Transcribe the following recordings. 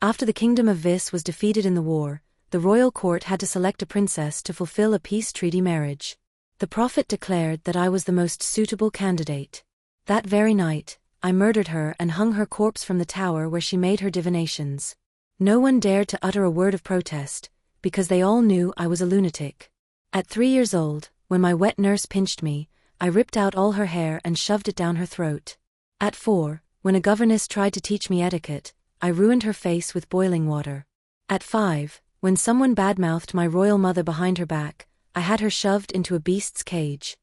After the kingdom of Vis was defeated in the war, the royal court had to select a princess to fulfill a peace treaty marriage. The prophet declared that I was the most suitable candidate. That very night, I murdered her and hung her corpse from the tower where she made her divinations. No one dared to utter a word of protest, because they all knew I was a lunatic. At 3 years old, when my wet nurse pinched me, I ripped out all her hair and shoved it down her throat. At 4, when a governess tried to teach me etiquette, I ruined her face with boiling water. At 5, when someone badmouthed my royal mother behind her back, I had her shoved into a beast's cage.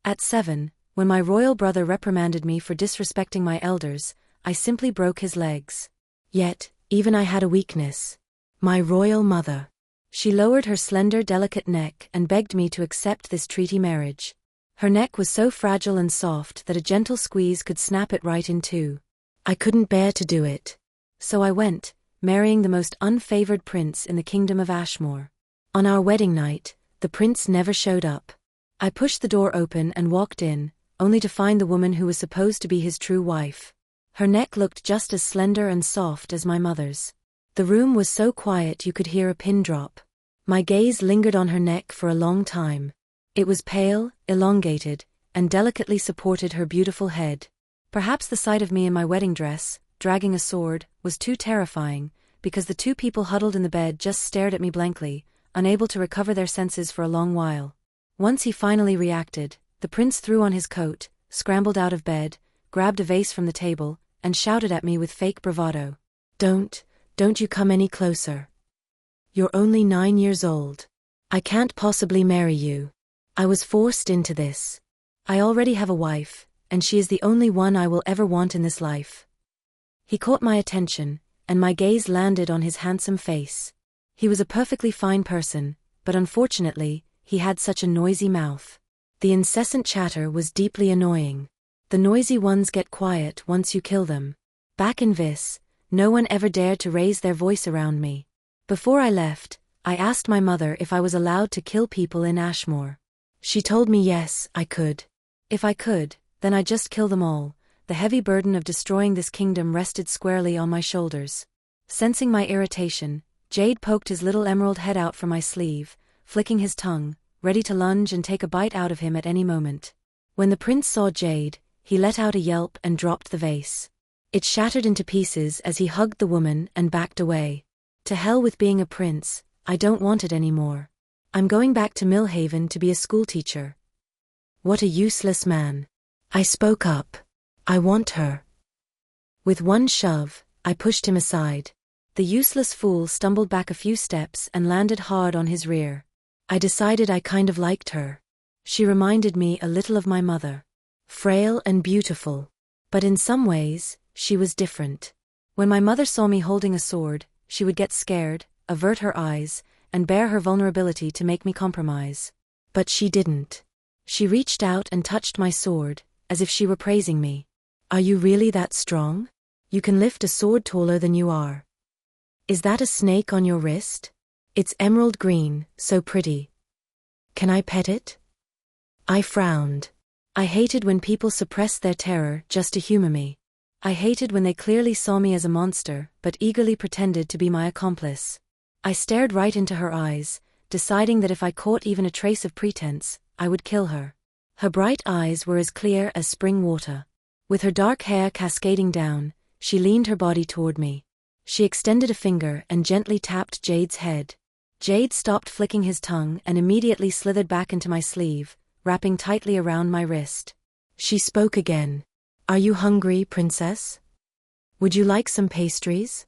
At 7, when my royal brother reprimanded me for disrespecting my elders, I simply broke his legs. Yet, even I had a weakness. My royal mother. She lowered her slender, delicate neck and begged me to accept this treaty marriage. Her neck was so fragile and soft that a gentle squeeze could snap it right in two. I couldn't bear to do it. So I went, marrying the most unfavored prince in the kingdom of Ashmore. On our wedding night, the prince never showed up. I pushed the door open and walked in, only to find the woman who was supposed to be his true wife. Her neck looked just as slender and soft as my mother's. The room was so quiet you could hear a pin drop. My gaze lingered on her neck for a long time. It was pale, elongated, and delicately supported her beautiful head. Perhaps the sight of me in my wedding dress, dragging a sword, was too terrifying, because the two people huddled in the bed just stared at me blankly, unable to recover their senses for a long while. Once he finally reacted, the prince threw on his coat, scrambled out of bed, grabbed a vase from the table, and shouted at me with fake bravado. Don't you come any closer. You're only 9 years old. I can't possibly marry you. I was forced into this. I already have a wife, and she is the only one I will ever want in this life. He caught my attention, and my gaze landed on his handsome face. He was a perfectly fine person, but unfortunately, he had such a noisy mouth. The incessant chatter was deeply annoying. The noisy ones get quiet once you kill them. Back in Vis, no one ever dared to raise their voice around me. Before I left, I asked my mother if I was allowed to kill people in Ashmore. She told me yes, I could. If I could, then I'd just kill them all. The heavy burden of destroying this kingdom rested squarely on my shoulders. Sensing my irritation, Jade poked his little emerald head out from my sleeve, flicking his tongue, ready to lunge and take a bite out of him at any moment. When the prince saw Jade, he let out a yelp and dropped the vase. It shattered into pieces as he hugged the woman and backed away. To hell with being a prince, I don't want it anymore. I'm going back to Millhaven to be a schoolteacher. What a useless man. I spoke up. I want her. With one shove, I pushed him aside. The useless fool stumbled back a few steps and landed hard on his rear. I decided I kind of liked her. She reminded me a little of my mother. Frail and beautiful. But in some ways, she was different. When my mother saw me holding a sword, she would get scared, avert her eyes, and bare her vulnerability to make me compromise. But she didn't. She reached out and touched my sword, as if she were praising me. Are you really that strong? You can lift a sword taller than you are. Is that a snake on your wrist? It's emerald green, so pretty. Can I pet it? I frowned. I hated when people suppressed their terror just to humor me. I hated when they clearly saw me as a monster, but eagerly pretended to be my accomplice. I stared right into her eyes, deciding that if I caught even a trace of pretense, I would kill her. Her bright eyes were as clear as spring water. With her dark hair cascading down, she leaned her body toward me. She extended a finger and gently tapped Jade's head. Jade stopped flicking his tongue and immediately slithered back into my sleeve, wrapping tightly around my wrist. She spoke again. Are you hungry, princess? Would you like some pastries?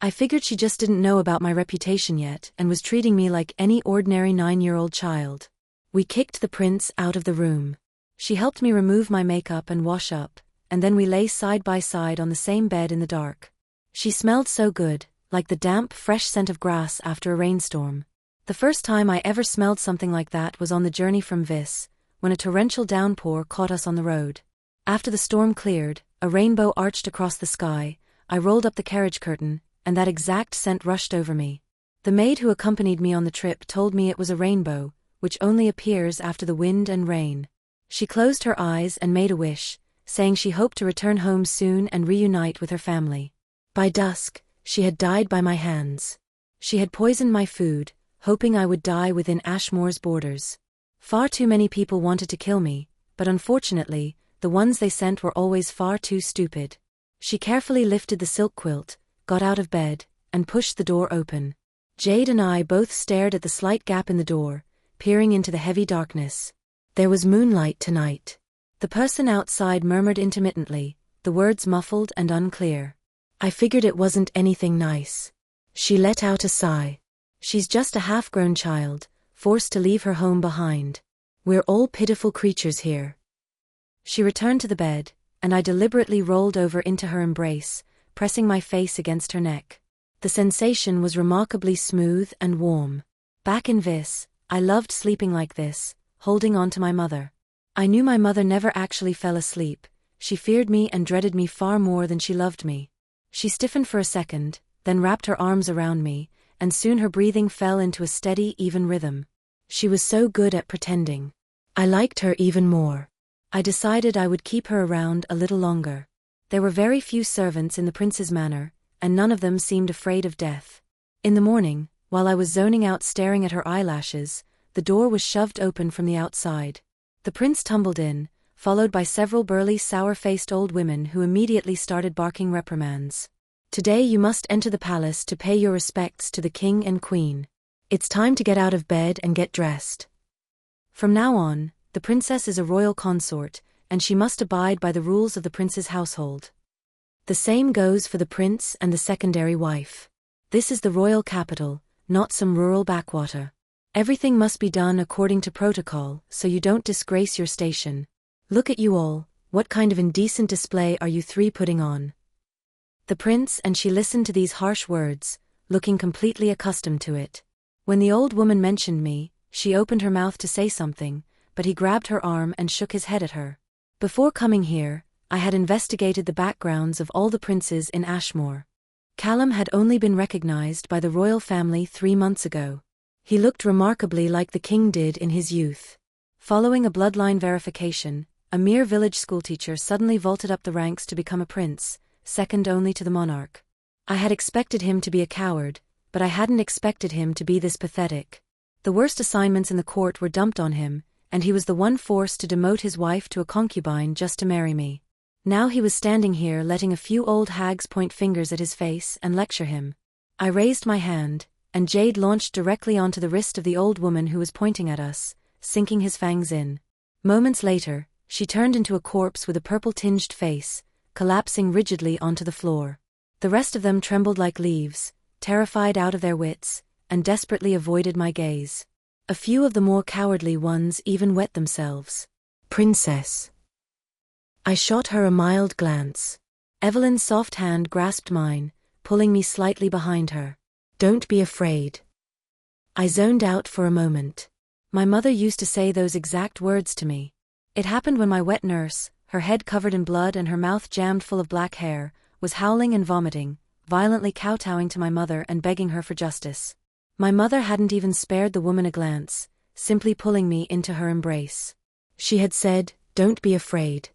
I figured she just didn't know about my reputation yet and was treating me like any ordinary 9-year-old child. We kicked the prince out of the room. She helped me remove my makeup and wash up, and then we lay side by side on the same bed in the dark. She smelled so good, like the damp, fresh scent of grass after a rainstorm. The first time I ever smelled something like that was on the journey from Vis, when a torrential downpour caught us on the road. After the storm cleared, a rainbow arched across the sky, I rolled up the carriage curtain, and that exact scent rushed over me. The maid who accompanied me on the trip told me it was a rainbow, which only appears after the wind and rain. She closed her eyes and made a wish, saying she hoped to return home soon and reunite with her family. By dusk, She had died by my hands. She had poisoned my food, hoping I would die within Ashmore's borders. Far too many people wanted to kill me, but unfortunately, the ones they sent were always far too stupid. She carefully lifted the silk quilt, got out of bed, and pushed the door open. Jade and I both stared at the slight gap in the door, peering into the heavy darkness. There was moonlight tonight. The person outside murmured intermittently, the words muffled and unclear. I figured it wasn't anything nice. She let out a sigh. She's just a half-grown child, forced to leave her home behind. We're all pitiful creatures here. She returned to the bed, and I deliberately rolled over into her embrace, pressing my face against her neck. The sensation was remarkably smooth and warm. Back in Vis, I loved sleeping like this, holding on to my mother. I knew my mother never actually fell asleep. She feared me and dreaded me far more than she loved me. She stiffened for a second, then wrapped her arms around me, and soon her breathing fell into a steady, even rhythm. She was so good at pretending. I liked her even more. I decided I would keep her around a little longer. There were very few servants in the prince's manor, and none of them seemed afraid of death. In the morning, while I was zoning out staring at her eyelashes, the door was shoved open from the outside. The prince tumbled in, followed by several burly sour-faced old women who immediately started barking reprimands. Today you must enter the palace to pay your respects to the king and queen. It's time to get out of bed and get dressed. From now on, the princess is a royal consort, and she must abide by the rules of the prince's household. The same goes for the prince and the secondary wife. This is the royal capital, not some rural backwater. Everything must be done according to protocol, so you don't disgrace your station. Look at you all, what kind of indecent display are you three putting on? The prince and she listened to these harsh words, looking completely accustomed to it. When the old woman mentioned me, she opened her mouth to say something, but he grabbed her arm and shook his head at her. Before coming here, I had investigated the backgrounds of all the princes in Ashmore. Callum had only been recognized by the royal family 3 months ago. He looked remarkably like the king did in his youth. Following a bloodline verification, a mere village schoolteacher suddenly vaulted up the ranks to become a prince, second only to the monarch. I had expected him to be a coward, but I hadn't expected him to be this pathetic. The worst assignments in the court were dumped on him, and he was the one forced to demote his wife to a concubine just to marry me. Now he was standing here letting a few old hags point fingers at his face and lecture him. I raised my hand, and Jade launched directly onto the wrist of the old woman who was pointing at us, sinking his fangs in. Moments later, she turned into a corpse with a purple-tinged face, collapsing rigidly onto the floor. The rest of them trembled like leaves, terrified out of their wits, and desperately avoided my gaze. A few of the more cowardly ones even wet themselves. Princess. I shot her a mild glance. Evelyn's soft hand grasped mine, pulling me slightly behind her. Don't be afraid. I zoned out for a moment. My mother used to say those exact words to me. It happened when my wet nurse, her head covered in blood and her mouth jammed full of black hair, was howling and vomiting, violently kowtowing to my mother and begging her for justice. My mother hadn't even spared the woman a glance, simply pulling me into her embrace. She had said, "Don't be afraid."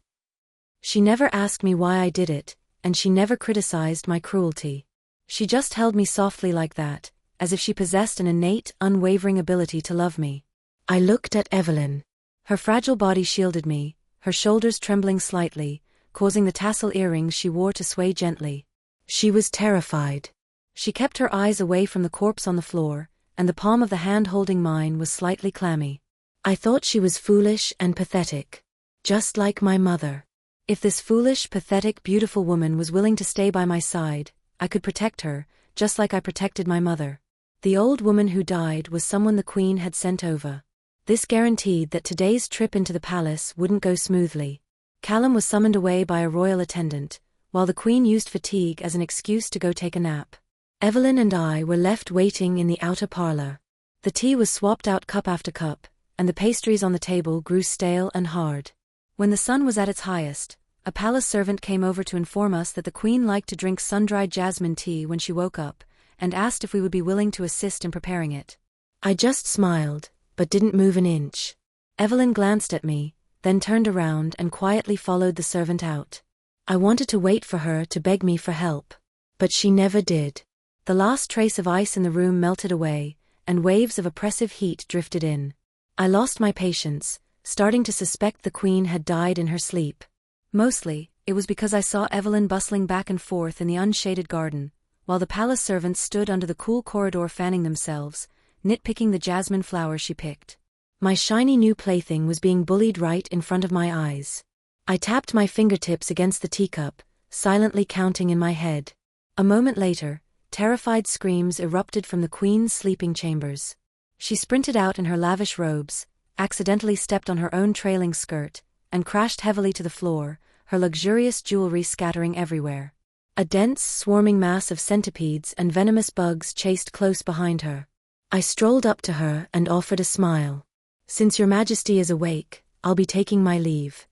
She never asked me why I did it, and she never criticized my cruelty. She just held me softly like that, as if she possessed an innate, unwavering ability to love me. I looked at Evelyn. Her fragile body shielded me, her shoulders trembling slightly, causing the tassel earrings she wore to sway gently. She was terrified. She kept her eyes away from the corpse on the floor, and the palm of the hand holding mine was slightly clammy. I thought she was foolish and pathetic. Just like my mother. If this foolish, pathetic, beautiful woman was willing to stay by my side, I could protect her, just like I protected my mother. The old woman who died was someone the queen had sent over. This guaranteed that today's trip into the palace wouldn't go smoothly. Callum was summoned away by a royal attendant, while the queen used fatigue as an excuse to go take a nap. Evelyn and I were left waiting in the outer parlor. The tea was swapped out cup after cup, and the pastries on the table grew stale and hard. When the sun was at its highest, a palace servant came over to inform us that the queen liked to drink sun-dried jasmine tea when she woke up, and asked if we would be willing to assist in preparing it. I just smiled, but didn't move an inch. Evelyn glanced at me, then turned around and quietly followed the servant out. I wanted to wait for her to beg me for help. But she never did. The last trace of ice in the room melted away, and waves of oppressive heat drifted in. I lost my patience, starting to suspect the queen had died in her sleep. Mostly, it was because I saw Evelyn bustling back and forth in the unshaded garden, while the palace servants stood under the cool corridor fanning themselves, nitpicking the jasmine flowers she picked. My shiny new plaything was being bullied right in front of my eyes. I tapped my fingertips against the teacup, silently counting in my head. A moment later, terrified screams erupted from the queen's sleeping chambers. She sprinted out in her lavish robes, accidentally stepped on her own trailing skirt, and crashed heavily to the floor, her luxurious jewelry scattering everywhere. A dense, swarming mass of centipedes and venomous bugs chased close behind her. I strolled up to her and offered a smile. "Since your majesty is awake, I'll be taking my leave.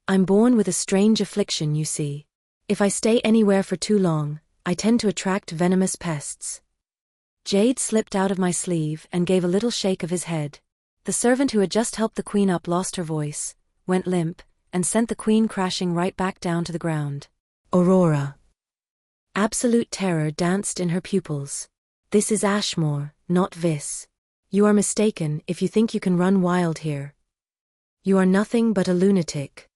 I'm born with a strange affliction, you see. If I stay anywhere for too long, I tend to attract venomous pests." Jade slipped out of my sleeve and gave a little shake of his head. The servant who had just helped the queen up lost her voice, went limp, and sent the queen crashing right back down to the ground. "Aurora." Absolute terror danced in her pupils. "This is Ashmore, not Vis. You are mistaken if you think you can run wild here. You are nothing but a lunatic."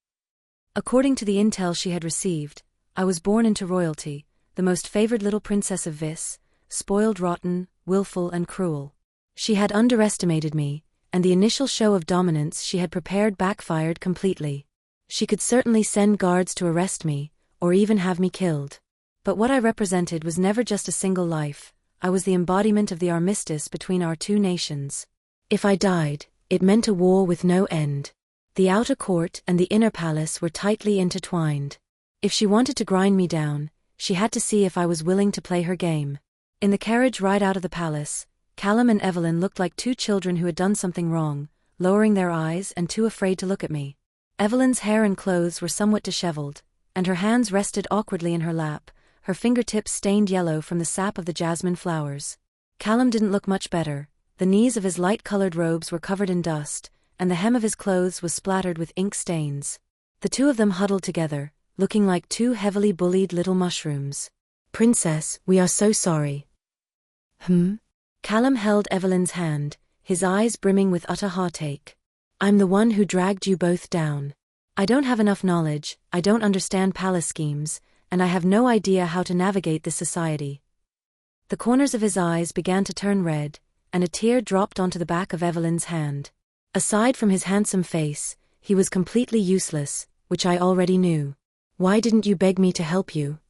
According to the intel she had received, I was born into royalty, the most favored little princess of Vis, spoiled rotten, willful and cruel. She had underestimated me, and the initial show of dominance she had prepared backfired completely. She could certainly send guards to arrest me, or even have me killed. But what I represented was never just a single life. I was the embodiment of the armistice between our two nations. If I died, it meant a war with no end. The outer court and the inner palace were tightly intertwined. If she wanted to grind me down, she had to see if I was willing to play her game. In the carriage ride out of the palace, Callum and Evelyn looked like two children who had done something wrong, lowering their eyes and too afraid to look at me. Evelyn's hair and clothes were somewhat disheveled, and her hands rested awkwardly in her lap, her fingertips stained yellow from the sap of the jasmine flowers. Callum didn't look much better. The knees of his light-colored robes were covered in dust, and the hem of his clothes was splattered with ink stains. The two of them huddled together, looking like two heavily bullied little mushrooms. "Princess, we are so sorry." Callum held Evelyn's hand, his eyes brimming with utter heartache. "I'm the one who dragged you both down. I don't have enough knowledge, I don't understand palace schemes, and I have no idea how to navigate this society." The corners of his eyes began to turn red, and a tear dropped onto the back of Evelyn's hand. Aside from his handsome face, he was completely useless, which I already knew. "Why didn't you beg me to help you?"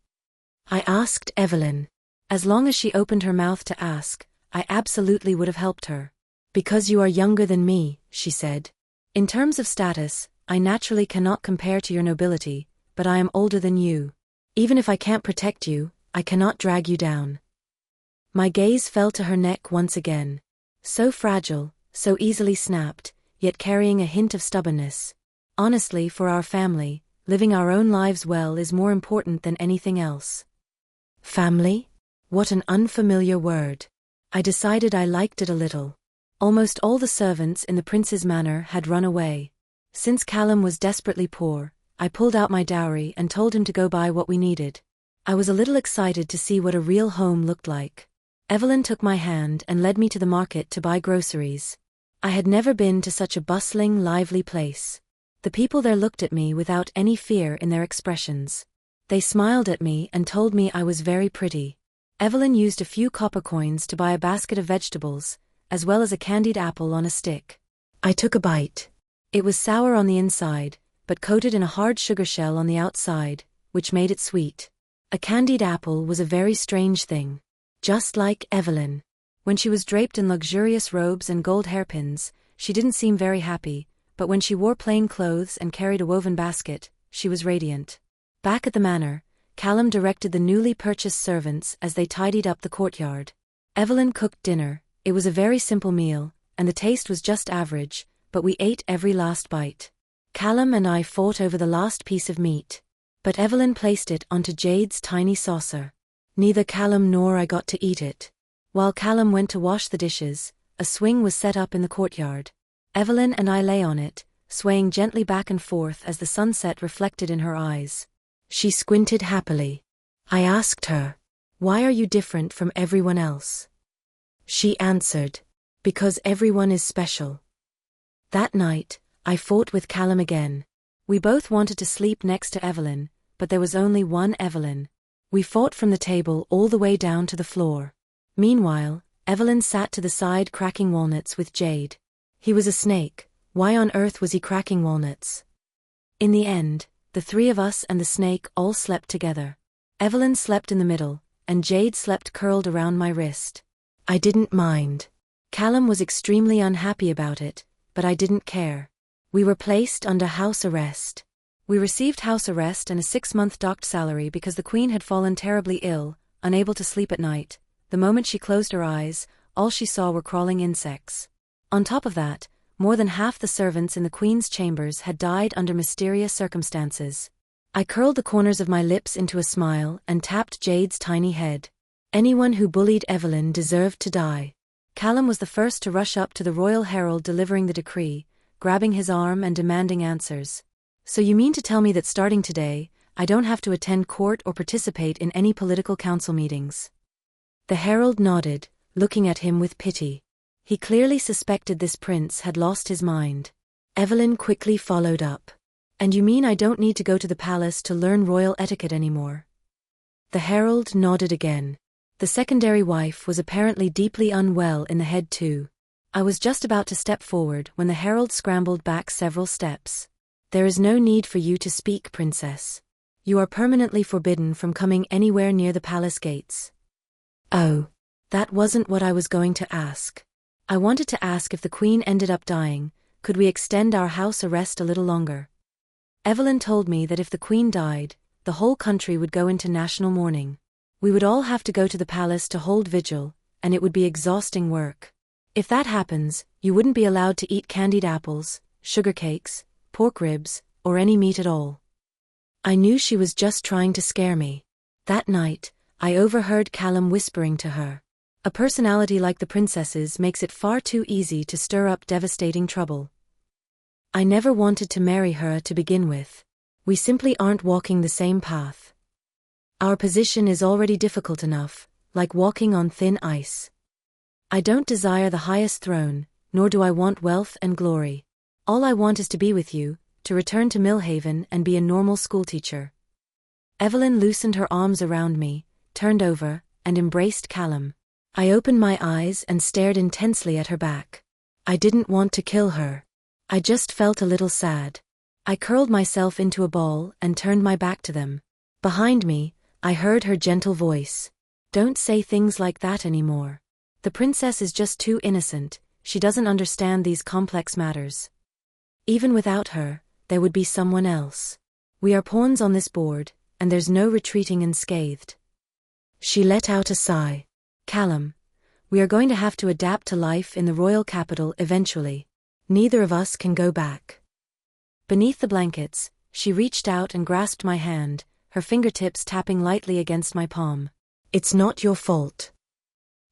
I asked Evelyn. As long as she opened her mouth to ask, I absolutely would have helped her. "Because you are younger than me," she said. "In terms of status, I naturally cannot compare to your nobility, but I am older than you. Even if I can't protect you, I cannot drag you down." My gaze fell to her neck once again. So fragile, so easily snapped, yet carrying a hint of stubbornness. Honestly, for our family, living our own lives well is more important than anything else. Family? What an unfamiliar word. I decided I liked it a little. Almost all the servants in the prince's manor had run away. Since Callum was desperately poor, I pulled out my dowry and told him to go buy what we needed. I was a little excited to see what a real home looked like. Evelyn took my hand and led me to the market to buy groceries. I had never been to such a bustling, lively place. The people there looked at me without any fear in their expressions. They smiled at me and told me I was very pretty. Evelyn used a few copper coins to buy a basket of vegetables, as well as a candied apple on a stick. I took a bite. It was sour on the inside, but coated in a hard sugar shell on the outside, which made it sweet. A candied apple was a very strange thing. Just like Evelyn. When she was draped in luxurious robes and gold hairpins, she didn't seem very happy, but when she wore plain clothes and carried a woven basket, she was radiant. Back at the manor, Callum directed the newly purchased servants as they tidied up the courtyard. Evelyn cooked dinner. It was a very simple meal, and the taste was just average, but we ate every last bite. Callum and I fought over the last piece of meat, but Evelyn placed it onto Jade's tiny saucer. Neither Callum nor I got to eat it. While Callum went to wash the dishes, a swing was set up in the courtyard. Evelyn and I lay on it, swaying gently back and forth as the sunset reflected in her eyes. She squinted happily. I asked her, Why are you different from everyone else? She answered, because everyone is special. That night, I fought with Callum again. We both wanted to sleep next to Evelyn, but there was only one Evelyn. We fought from the table all the way down to the floor. Meanwhile, Evelyn sat to the side cracking walnuts with Jade. He was a snake. Why on earth was he cracking walnuts? In the end, the three of us and the snake all slept together. Evelyn slept in the middle, and Jade slept curled around my wrist. I didn't mind. Callum was extremely unhappy about it, but I didn't care. We were placed under house arrest. We received house arrest and a 6-month docked salary because the Queen had fallen terribly ill, unable to sleep at night. The moment she closed her eyes, all she saw were crawling insects. On top of that, more than half the servants in the Queen's chambers had died under mysterious circumstances. I curled the corners of my lips into a smile and tapped Jade's tiny head. Anyone who bullied Evelyn deserved to die. Callum was the first to rush up to the royal herald delivering the decree, grabbing his arm and demanding answers. So you mean to tell me that starting today, I don't have to attend court or participate in any political council meetings? The herald nodded, looking at him with pity. He clearly suspected this prince had lost his mind. Evelyn quickly followed up. And you mean I don't need to go to the palace to learn royal etiquette anymore? The herald nodded again. The secondary wife was apparently deeply unwell in the head too. I was just about to step forward when the herald scrambled back several steps. There is no need for you to speak, princess. You are permanently forbidden from coming anywhere near the palace gates. Oh, that wasn't what I was going to ask. I wanted to ask if the Queen ended up dying, could we extend our house arrest a little longer? Evelyn told me that if the Queen died, the whole country would go into national mourning. We would all have to go to the palace to hold vigil, and it would be exhausting work. If that happens, you wouldn't be allowed to eat candied apples, sugar cakes, pork ribs, or any meat at all. I knew she was just trying to scare me. That night, I overheard Callum whispering to her. A personality like the princess's makes it far too easy to stir up devastating trouble. I never wanted to marry her to begin with. We simply aren't walking the same path. Our position is already difficult enough, like walking on thin ice. I don't desire the highest throne, nor do I want wealth and glory. All I want is to be with you, to return to Millhaven and be a normal schoolteacher. Evelyn loosened her arms around me, turned over, and embraced Callum. I opened my eyes and stared intensely at her back. I didn't want to kill her. I just felt a little sad. I curled myself into a ball and turned my back to them. Behind me, I heard her gentle voice. Don't say things like that anymore. The princess is just too innocent, she doesn't understand these complex matters. Even without her, there would be someone else. We are pawns on this board, and there's no retreating unscathed. She let out a sigh. Callum, we are going to have to adapt to life in the royal capital eventually. Neither of us can go back. Beneath the blankets, she reached out and grasped my hand, her fingertips tapping lightly against my palm. It's not your fault.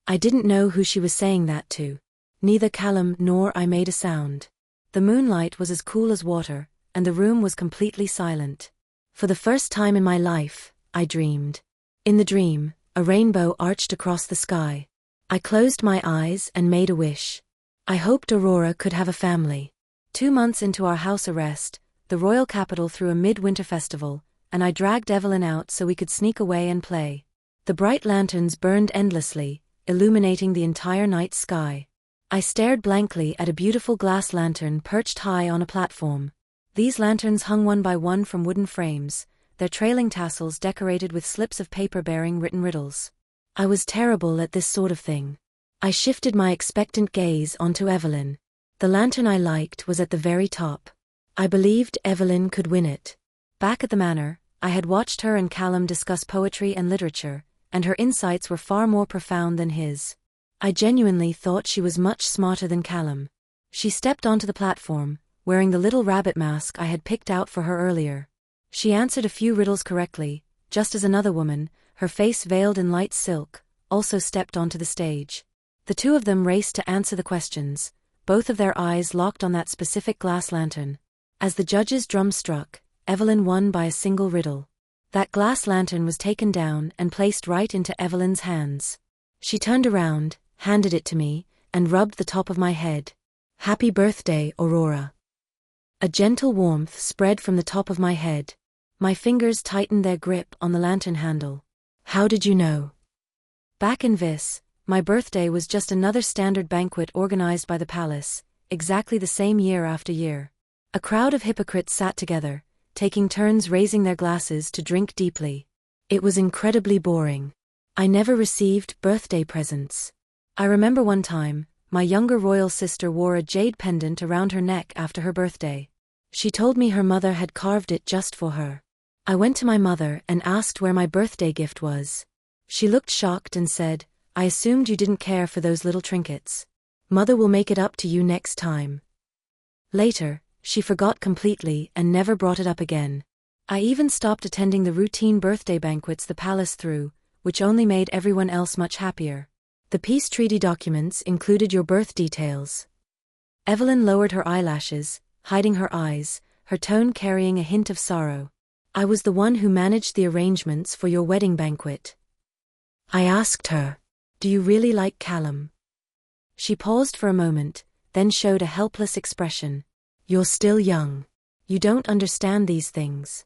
I didn't know who she was saying that to. Neither Callum nor I made a sound. The moonlight was as cool as water, and the room was completely silent. For the first time in my life, I dreamed. In the dream, a rainbow arched across the sky. I closed my eyes and made a wish. I hoped Aurora could have a family. 2 months into our house arrest, the royal capital threw a midwinter festival, and I dragged Evelyn out so we could sneak away and play. The bright lanterns burned endlessly, illuminating the entire night sky. I stared blankly at a beautiful glass lantern perched high on a platform. These lanterns hung one by one from wooden frames, their trailing tassels decorated with slips of paper bearing written riddles. I was terrible at this sort of thing. I shifted my expectant gaze onto Evelyn. The lantern I liked was at the very top. I believed Evelyn could win it. Back at the manor, I had watched her and Callum discuss poetry and literature, and her insights were far more profound than his. I genuinely thought she was much smarter than Callum. She stepped onto the platform, wearing the little rabbit mask I had picked out for her earlier. She answered a few riddles correctly, just as another woman, her face veiled in light silk, also stepped onto the stage. The two of them raced to answer the questions, both of their eyes locked on that specific glass lantern. As the judge's drum struck, Evelyn won by a single riddle. That glass lantern was taken down and placed right into Evelyn's hands. She turned around, handed it to me, and rubbed the top of my head. "Happy birthday, Aurora." A gentle warmth spread from the top of my head. My fingers tightened their grip on the lantern handle. "How did you know?" Back in Vis, my birthday was just another standard banquet organized by the palace, exactly the same year after year. A crowd of hypocrites sat together, taking turns raising their glasses to drink deeply. It was incredibly boring. I never received birthday presents. I remember one time, my younger royal sister wore a jade pendant around her neck after her birthday. She told me her mother had carved it just for her. I went to my mother and asked where my birthday gift was. She looked shocked and said, "I assumed you didn't care for those little trinkets. Mother will make it up to you next time." Later, she forgot completely and never brought it up again. I even stopped attending the routine birthday banquets the palace threw, which only made everyone else much happier. The peace treaty documents included your birth details. Evelyn lowered her eyelashes, hiding her eyes, her tone carrying a hint of sorrow. "I was the one who managed the arrangements for your wedding banquet." I asked her, "Do you really like Callum?" She paused for a moment, then showed a helpless expression. "You're still young. You don't understand these things."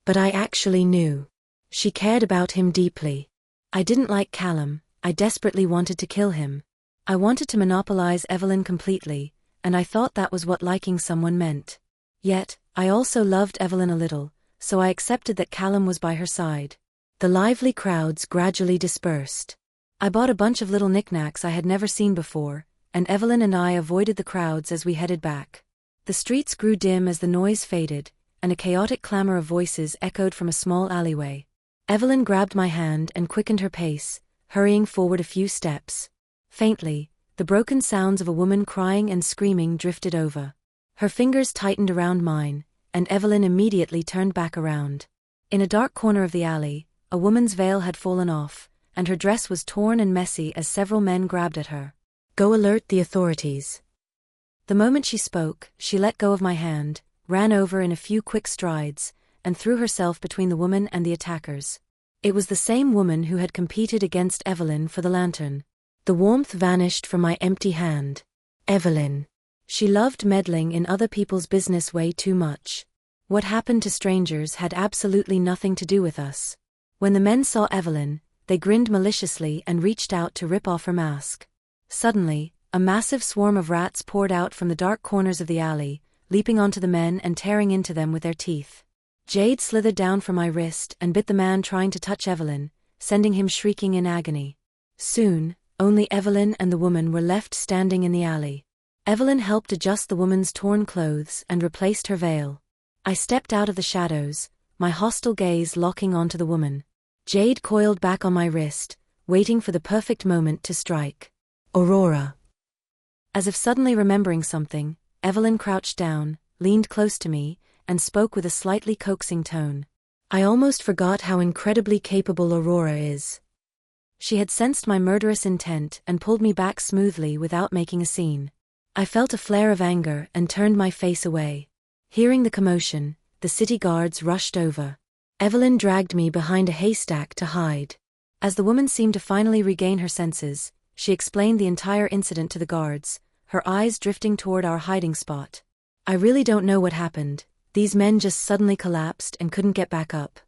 But I actually knew. She cared about him deeply. I didn't like Callum, I desperately wanted to kill him. I wanted to monopolize Evelyn completely, and I thought that was what liking someone meant. Yet, I also loved Evelyn a little, so I accepted that Callum was by her side. The lively crowds gradually dispersed. I bought a bunch of little knickknacks I had never seen before, and Evelyn and I avoided the crowds as we headed back. The streets grew dim as the noise faded, and a chaotic clamor of voices echoed from a small alleyway. Evelyn grabbed my hand and quickened her pace, hurrying forward a few steps. Faintly, the broken sounds of a woman crying and screaming drifted over. Her fingers tightened around mine, and Evelyn immediately turned back around. In a dark corner of the alley, a woman's veil had fallen off, and her dress was torn and messy as several men grabbed at her. "Go alert the authorities." The moment she spoke, she let go of my hand, ran over in a few quick strides, and threw herself between the woman and the attackers. It was the same woman who had competed against Evelyn for the lantern. The warmth vanished from my empty hand. Evelyn. She loved meddling in other people's business way too much. What happened to strangers had absolutely nothing to do with us. When the men saw Evelyn, they grinned maliciously and reached out to rip off her mask. Suddenly, a massive swarm of rats poured out from the dark corners of the alley, leaping onto the men and tearing into them with their teeth. Jade slithered down from my wrist and bit the man trying to touch Evelyn, sending him shrieking in agony. Soon, only Evelyn and the woman were left standing in the alley. Evelyn helped adjust the woman's torn clothes and replaced her veil. I stepped out of the shadows, my hostile gaze locking onto the woman. Jade coiled back on my wrist, waiting for the perfect moment to strike. "Aurora." As if suddenly remembering something, Evelyn crouched down, leaned close to me, and spoke with a slightly coaxing tone. "I almost forgot how incredibly capable Aurora is." She had sensed my murderous intent and pulled me back smoothly without making a scene. I felt a flare of anger and turned my face away. Hearing the commotion, the city guards rushed over. Evelyn dragged me behind a haystack to hide. As the woman seemed to finally regain her senses, she explained the entire incident to the guards, her eyes drifting toward our hiding spot. "I really don't know what happened. These men just suddenly collapsed and couldn't get back up."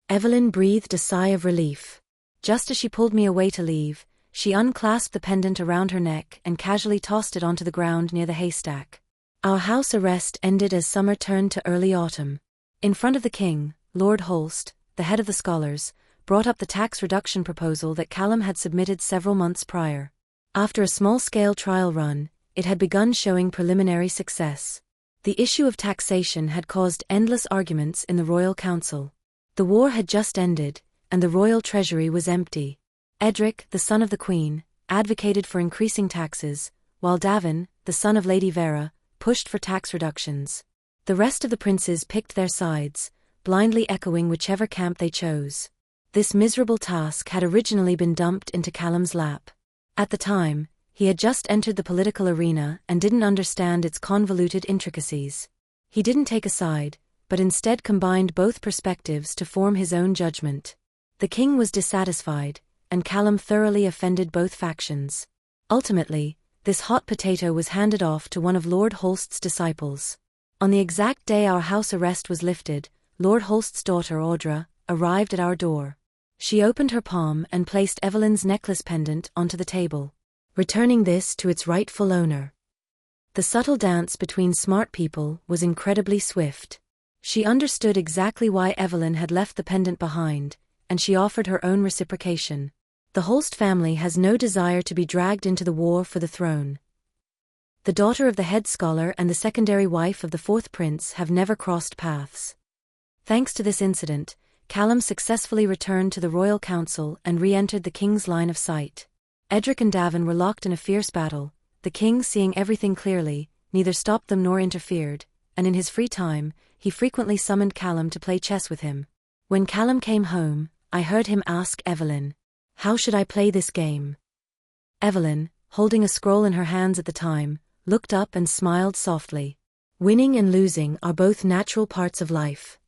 Evelyn breathed a sigh of relief. Just as she pulled me away to leave, she unclasped the pendant around her neck and casually tossed it onto the ground near the haystack. Our house arrest ended as summer turned to early autumn. In front of the king, Lord Holst, the head of the scholars, brought up the tax reduction proposal that Callum had submitted several months prior. After a small-scale trial run, it had begun showing preliminary success. The issue of taxation had caused endless arguments in the royal council. The war had just ended, and the royal treasury was empty. Edric, the son of the queen, advocated for increasing taxes, while Davin, the son of Lady Vera, pushed for tax reductions. The rest of the princes picked their sides, blindly echoing whichever camp they chose. This miserable task had originally been dumped into Callum's lap. At the time, he had just entered the political arena and didn't understand its convoluted intricacies. He didn't take a side, but instead combined both perspectives to form his own judgment. The king was dissatisfied, and Callum thoroughly offended both factions. Ultimately, this hot potato was handed off to one of Lord Holst's disciples. On the exact day our house arrest was lifted, Lord Holst's daughter Audra arrived at our door. She opened her palm and placed Evelyn's necklace pendant onto the table, returning this to its rightful owner. The subtle dance between smart people was incredibly swift. She understood exactly why Evelyn had left the pendant behind, and she offered her own reciprocation. The Holst family has no desire to be dragged into the war for the throne. The daughter of the head scholar and the secondary wife of the fourth prince have never crossed paths. Thanks to this incident, Callum successfully returned to the royal council and re-entered the king's line of sight. Edric and Davin were locked in a fierce battle. The king, seeing everything clearly, neither stopped them nor interfered, and in his free time, he frequently summoned Callum to play chess with him. When Callum came home, I heard him ask Evelyn, "How should I play this game?" Evelyn, holding a scroll in her hands at the time, looked up and smiled softly. Winning and losing are both natural parts of life.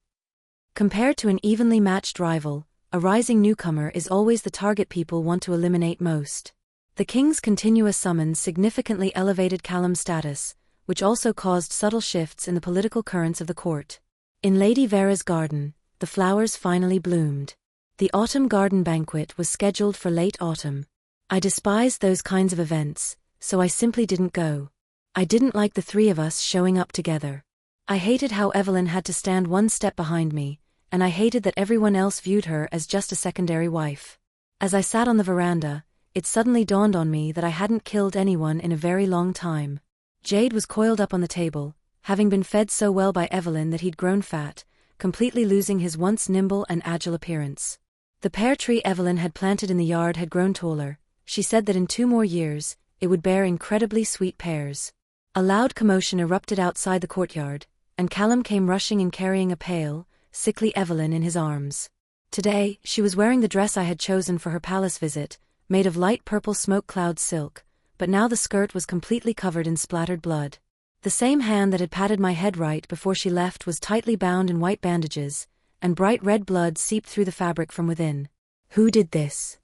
Compared to an evenly matched rival, a rising newcomer is always the target people want to eliminate most. The king's continuous summons significantly elevated Callum's status, which also caused subtle shifts in the political currents of the court. In Lady Vera's garden, the flowers finally bloomed. The autumn garden banquet was scheduled for late autumn. I despised those kinds of events, so I simply didn't go. I didn't like the three of us showing up together. I hated how Evelyn had to stand one step behind me, and I hated that everyone else viewed her as just a secondary wife. As I sat on the veranda, it suddenly dawned on me that I hadn't killed anyone in a very long time. Jade was coiled up on the table, having been fed so well by Evelyn that he'd grown fat, completely losing his once nimble and agile appearance. The pear tree Evelyn had planted in the yard had grown taller. She said that in 2 more years, it would bear incredibly sweet pears. A loud commotion erupted outside the courtyard, and Callum came rushing and carrying a pale, sickly Evelyn in his arms. Today, she was wearing the dress I had chosen for her palace visit, made of light purple smoke cloud silk, but now the skirt was completely covered in splattered blood. The same hand that had patted my head right before she left was tightly bound in white bandages, and bright red blood seeped through the fabric from within. Who did this?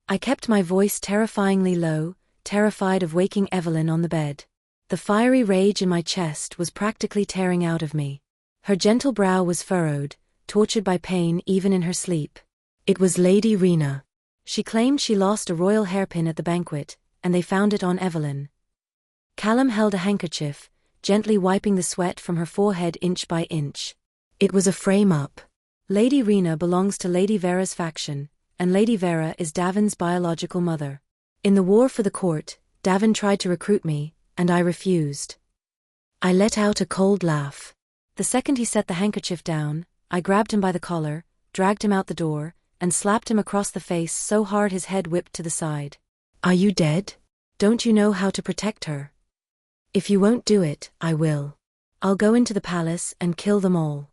I kept my voice terrifyingly low, terrified of waking Evelyn on the bed. The fiery rage in my chest was practically tearing out of me. Her gentle brow was furrowed, tortured by pain even in her sleep. It was Lady Rena. She claimed she lost a royal hairpin at the banquet, and they found it on Evelyn. Callum held a handkerchief, gently wiping the sweat from her forehead inch by inch. It was a frame-up. Lady Rena belongs to Lady Vera's faction, and Lady Vera is Davin's biological mother. In the war for the court, Davin tried to recruit me, and I refused. I let out a cold laugh. The second he set the handkerchief down, I grabbed him by the collar, dragged him out the door, and slapped him across the face so hard his head whipped to the side. Are you dead? Don't you know how to protect her? If you won't do it, I will. I'll go into the palace and kill them all.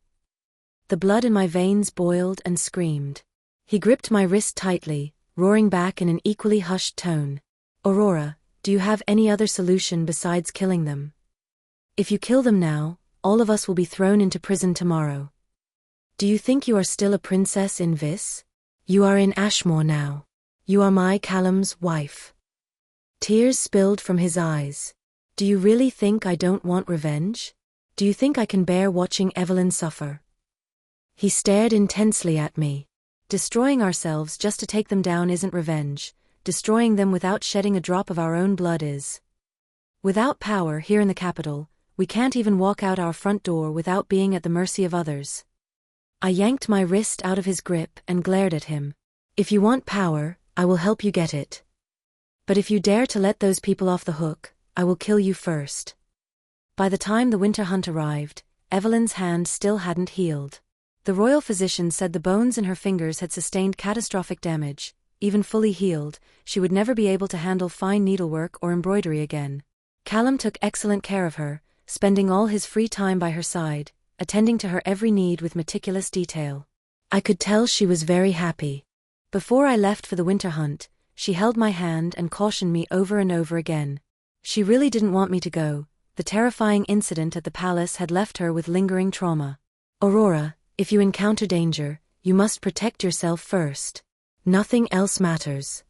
The blood in my veins boiled and screamed. He gripped my wrist tightly, roaring back in an equally hushed tone. Aurora, do you have any other solution besides killing them? If you kill them now, all of us will be thrown into prison tomorrow. Do you think you are still a princess in Vis? You are in Ashmore now. You are my Callum's wife. Tears spilled from his eyes. Do you really think I don't want revenge? Do you think I can bear watching Evelyn suffer? He stared intensely at me. Destroying ourselves just to take them down isn't revenge. Destroying them without shedding a drop of our own blood is. Without power here in the capital, we can't even walk out our front door without being at the mercy of others. I yanked my wrist out of his grip and glared at him. If you want power, I will help you get it. But if you dare to let those people off the hook, I will kill you first. By the time the winter hunt arrived, Evelyn's hand still hadn't healed. The royal physician said the bones in her fingers had sustained catastrophic damage. Even fully healed, she would never be able to handle fine needlework or embroidery again. Callum took excellent care of her, spending all his free time by her side, attending to her every need with meticulous detail. I could tell she was very happy. Before I left for the winter hunt, she held my hand and cautioned me over and over again. She really didn't want me to go. The terrifying incident at the palace had left her with lingering trauma. Aurora, if you encounter danger, you must protect yourself first. Nothing else matters.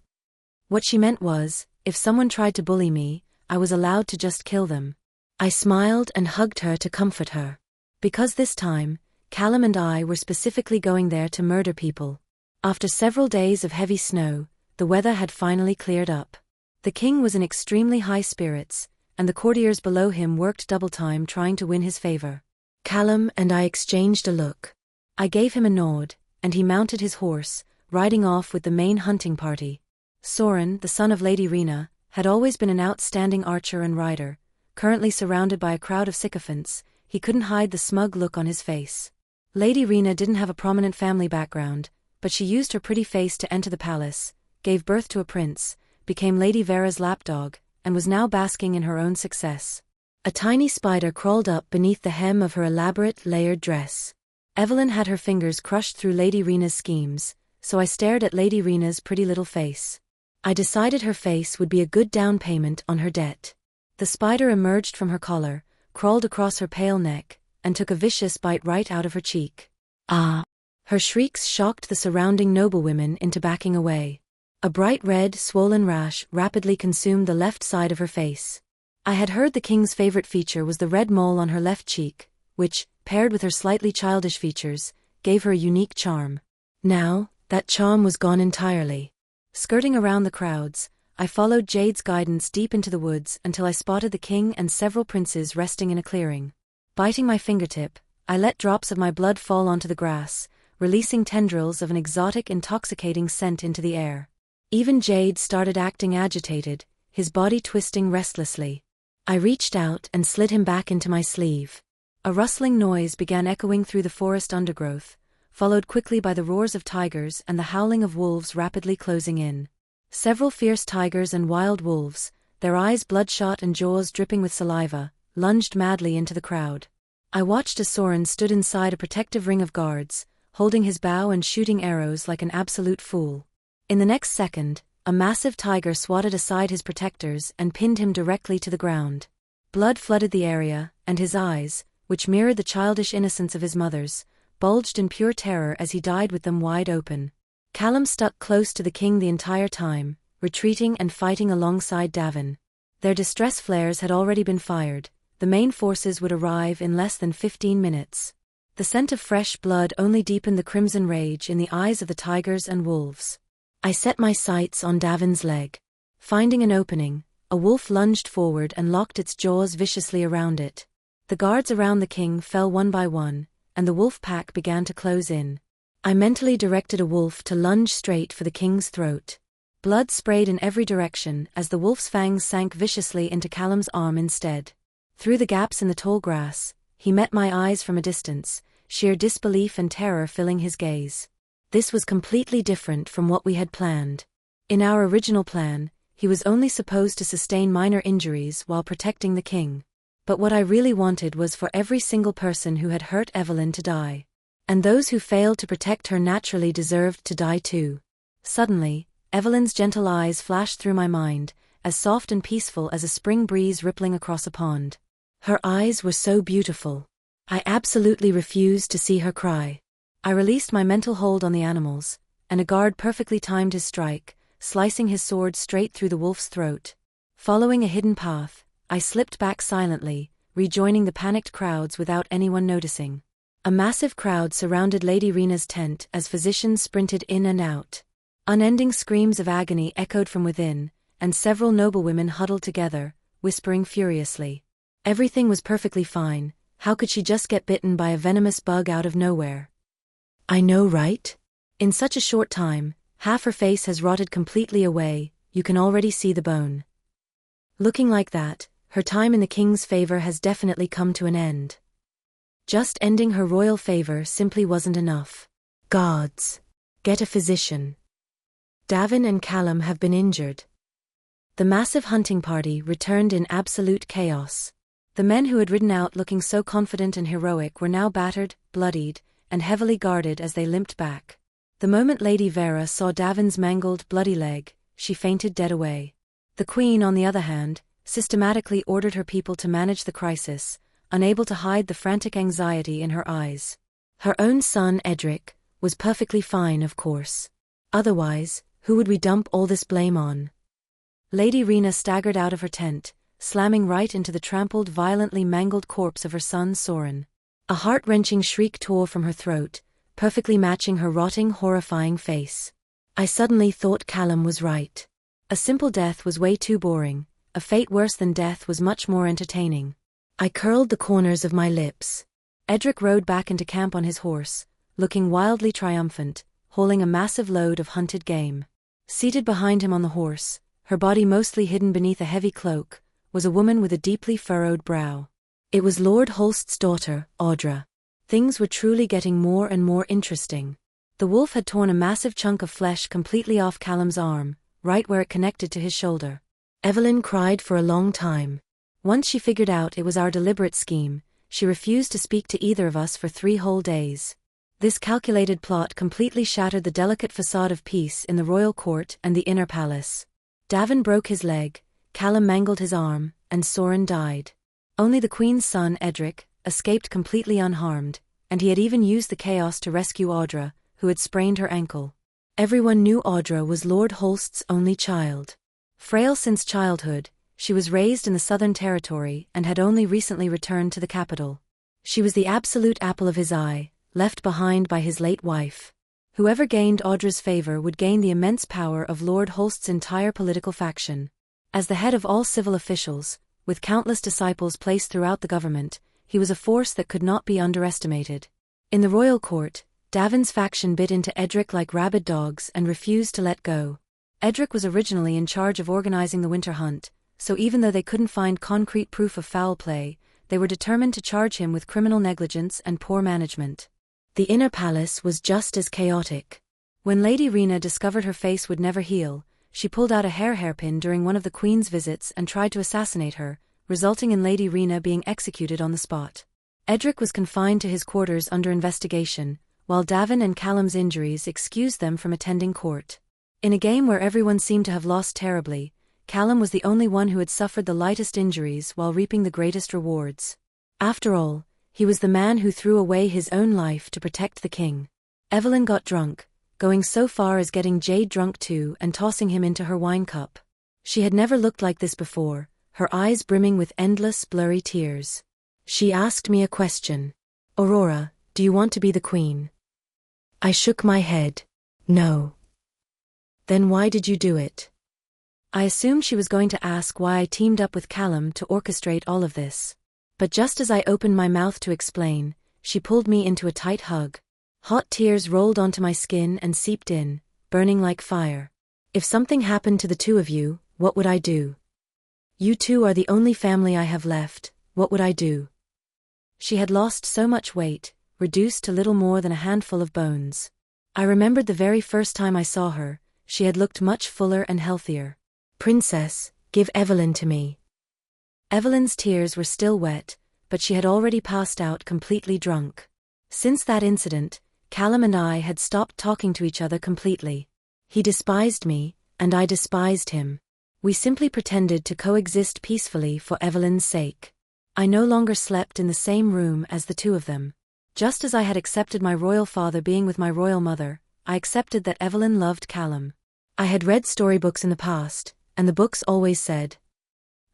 What she meant was, if someone tried to bully me, I was allowed to just kill them. I smiled and hugged her to comfort her. Because this time, Callum and I were specifically going there to murder people. After several days of heavy snow, the weather had finally cleared up. The king was in extremely high spirits, and the courtiers below him worked double time trying to win his favor. Callum and I exchanged a look. I gave him a nod, and he mounted his horse, riding off with the main hunting party. Soren, the son of Lady Rena, had always been an outstanding archer and rider. Currently surrounded by a crowd of sycophants, he couldn't hide the smug look on his face. Lady Rena didn't have a prominent family background, but she used her pretty face to enter the palace, gave birth to a prince, became Lady Vera's lapdog, and was now basking in her own success. A tiny spider crawled up beneath the hem of her elaborate, layered dress. Evelyn had her fingers crushed through Lady Rena's schemes, so I stared at Lady Rena's pretty little face. I decided her face would be a good down payment on her debt. The spider emerged from her collar, crawled across her pale neck, and took a vicious bite right out of her cheek. Ah! Her shrieks shocked the surrounding noblewomen into backing away. A bright red, swollen rash rapidly consumed the left side of her face. I had heard the king's favorite feature was the red mole on her left cheek, which, paired with her slightly childish features, gave her a unique charm. Now, that charm was gone entirely. Skirting around the crowds, I followed Jade's guidance deep into the woods until I spotted the king and several princes resting in a clearing. Biting my fingertip, I let drops of my blood fall onto the grass, releasing tendrils of an exotic, intoxicating scent into the air. Even Jade started acting agitated, his body twisting restlessly. I reached out and slid him back into my sleeve. A rustling noise began echoing through the forest undergrowth, followed quickly by the roars of tigers and the howling of wolves rapidly closing in. Several fierce tigers and wild wolves, their eyes bloodshot and jaws dripping with saliva, lunged madly into the crowd. I watched as Soren stood inside a protective ring of guards, holding his bow and shooting arrows like an absolute fool. In the next second, a massive tiger swatted aside his protectors and pinned him directly to the ground. Blood flooded the area, and his eyes, which mirrored the childish innocence of his mother's, bulged in pure terror as he died with them wide open. Callum stuck close to the king the entire time, retreating and fighting alongside Davin. Their distress flares had already been fired. The main forces would arrive in less than 15 minutes. The scent of fresh blood only deepened the crimson rage in the eyes of the tigers and wolves. I set my sights on Davin's leg. Finding an opening, a wolf lunged forward and locked its jaws viciously around it. The guards around the king fell one by one, and the wolf pack began to close in. I mentally directed a wolf to lunge straight for the king's throat. Blood sprayed in every direction as the wolf's fangs sank viciously into Callum's arm instead. Through the gaps in the tall grass, he met my eyes from a distance, sheer disbelief and terror filling his gaze. This was completely different from what we had planned. In our original plan, he was only supposed to sustain minor injuries while protecting the king. But what I really wanted was for every single person who had hurt Evelyn to die. And those who failed to protect her naturally deserved to die too. Suddenly, Evelyn's gentle eyes flashed through my mind, as soft and peaceful as a spring breeze rippling across a pond. Her eyes were so beautiful. I absolutely refused to see her cry. I released my mental hold on the animals, and a guard perfectly timed his strike, slicing his sword straight through the wolf's throat. Following a hidden path, I slipped back silently, rejoining the panicked crowds without anyone noticing. A massive crowd surrounded Lady Rena's tent as physicians sprinted in and out. Unending screams of agony echoed from within, and several noblewomen huddled together, whispering furiously. Everything was perfectly fine. How could she just get bitten by a venomous bug out of nowhere? I know, right? In such a short time, half her face has rotted completely away, you can already see the bone. Looking like that, her time in the king's favor has definitely come to an end. Just ending her royal favor simply wasn't enough. Gods! Get a physician. Davin and Callum have been injured. The massive hunting party returned in absolute chaos. The men who had ridden out looking so confident and heroic were now battered, bloodied, and heavily guarded as they limped back. The moment Lady Vera saw Davin's mangled, bloody leg, she fainted dead away. The Queen, on the other hand, systematically ordered her people to manage the crisis, unable to hide the frantic anxiety in her eyes. Her own son, Edric, was perfectly fine, of course. Otherwise, who would we dump all this blame on? Lady Rena staggered out of her tent, slamming right into the trampled, violently mangled corpse of her son Soren. A heart-wrenching shriek tore from her throat, perfectly matching her rotting, horrifying face. I suddenly thought Callum was right. A simple death was way too boring. A fate worse than death was much more entertaining. I curled the corners of my lips. Edric rode back into camp on his horse, looking wildly triumphant, hauling a massive load of hunted game. Seated behind him on the horse, her body mostly hidden beneath a heavy cloak, was a woman with a deeply furrowed brow. It was Lord Holst's daughter, Audra. Things were truly getting more and more interesting. The wolf had torn a massive chunk of flesh completely off Callum's arm, right where it connected to his shoulder. Evelyn cried for a long time. Once she figured out it was our deliberate scheme, she refused to speak to either of us for 3 whole days. This calculated plot completely shattered the delicate facade of peace in the royal court and the inner palace. Davin broke his leg, Callum mangled his arm, and Soren died. Only the Queen's son, Edric, escaped completely unharmed, and he had even used the chaos to rescue Audra, who had sprained her ankle. Everyone knew Audra was Lord Holst's only child. Frail since childhood, she was raised in the Southern Territory and had only recently returned to the capital. She was the absolute apple of his eye, left behind by his late wife. Whoever gained Audra's favor would gain the immense power of Lord Holst's entire political faction. As the head of all civil officials, with countless disciples placed throughout the government, he was a force that could not be underestimated. In the royal court, Davin's faction bit into Edric like rabid dogs and refused to let go. Edric was originally in charge of organizing the winter hunt, so even though they couldn't find concrete proof of foul play, they were determined to charge him with criminal negligence and poor management. The inner palace was just as chaotic. When Lady Rena discovered her face would never heal, she pulled out a hairpin during one of the Queen's visits and tried to assassinate her, resulting in Lady Rena being executed on the spot. Edric was confined to his quarters under investigation, while Davin and Callum's injuries excused them from attending court. In a game where everyone seemed to have lost terribly, Callum was the only one who had suffered the lightest injuries while reaping the greatest rewards. After all, he was the man who threw away his own life to protect the king. Evelyn got drunk, going so far as getting Jade drunk too and tossing him into her wine cup. She had never looked like this before, her eyes brimming with endless, blurry tears. She asked me a question. "Aurora, do you want to be the queen?" I shook my head. "No." "Then why did you do it?" I assumed she was going to ask why I teamed up with Callum to orchestrate all of this. But just as I opened my mouth to explain, she pulled me into a tight hug. Hot tears rolled onto my skin and seeped in, burning like fire. "If something happened to the two of you, what would I do? You two are the only family I have left, what would I do?" She had lost so much weight, reduced to little more than a handful of bones. I remembered the very first time I saw her, she had looked much fuller and healthier. "Princess, give Evelyn to me." Evelyn's tears were still wet, but she had already passed out completely drunk. Since that incident, Callum and I had stopped talking to each other completely. He despised me, and I despised him. We simply pretended to coexist peacefully for Evelyn's sake. I no longer slept in the same room as the two of them. Just as I had accepted my royal father being with my royal mother, I accepted that Evelyn loved Callum. I had read storybooks in the past, and the books always said,